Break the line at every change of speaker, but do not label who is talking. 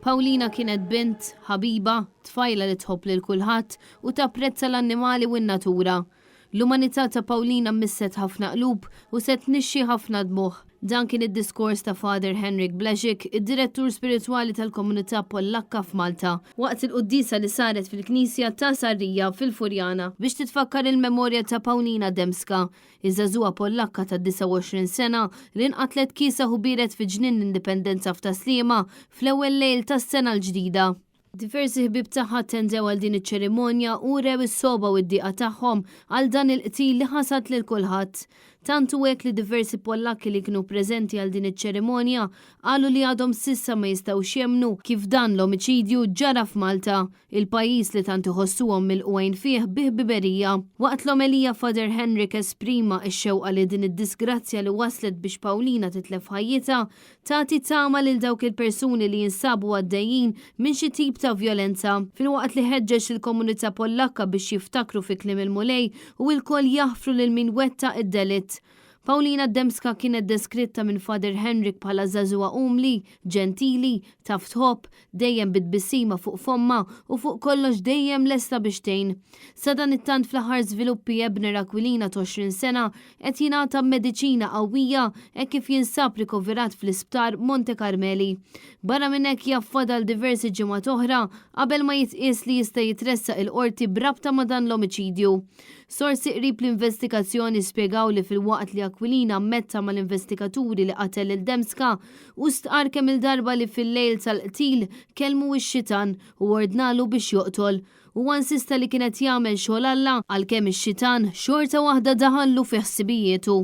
Paulina kienet bint, ħabiba, tfajla li tħobb lil kulħadd u tapprezza l-annimali u n-natura. L-umanità ta' Paulina misset ħafna qlub u se tnixxi ħafna dmuħ. Dan kien id-diskors ta' Father Henrik Blazek, id-direttur spirituali tal-komunità Pollakka f'Malta, waqt il-quddisa li saret fil-Knisja ta' Sarrija fil-Furjana biex titfakkar il-memorja ta' Paulina Dembska, iż-żagħżugħa Pollakka ta' 29 sena li nqatlet kisa ħubiret fi ġnien l-indipendenza f'Taslima fl-ewwel lejl tas-sena l-ġdida. Diversi ħbib tagħha attendew għal din iċ-ċerimonja u rew is-soba u d-dieqa tagħhom għal dan il-qtil li ħasad lil kulħadd. Tantu hekk li diversi Pollakki li kienu preżenti għal din iċ-ċerimonja qalu li għadhom sissa ma jistgħux jemmnu kif dan l-omiċidju ġara f'Malta, il-pajjiż li tant iħossuhom milqwajn fih bih biberija. Waqt l-omelija Father Henrik esprima x-xewqa li din id-disgrazzja li waslet biex Paulina titlef ħajjitha tagħti tama lil dawk il-persuni li jinsabu għaddejjin minn xi tip ta' vjolenza. Filwaqt li ħeġġeġ il-komunità Pollakka biex jiftakru fi kliem il-mulej u l-koll jaħfru lil min wetta id-delitt. Paulina Dembska kienet deskritta minn Father Henrik bħala żagħżugħa umli, ġentili, taf tħobb, dejjem bitbissima fuq fomma u fuq kollox dejjem lesta biex tgħin. Sa dan it-tant fl-aħħar żviluppi Ebner Aquilina ta' 20 sena qed jingħata mediċina qawwija hekk kif jinsab rikoverat fl-isptar Monte Carmeli. Barra minn hekk jaffadal diversi ġimgħat oħra qabel ma jitqies li jista' jitressaq il-qorti brabta ma' dan l-omiċidju. Sorsi qrib l-investigazzjoni spjegaw li fil-waqt li Aquilina ammetta mal-investigaturi li qatel il-Dembska u stqar kemm il-darba li fil-lejl tal-qtil kelmu x-xitan u ordnalu biex joqtol. U insista li kienet jagħmel xogħol Alla għalkemm ix-xitan xorta waħda daħallu fi ħsibijietu.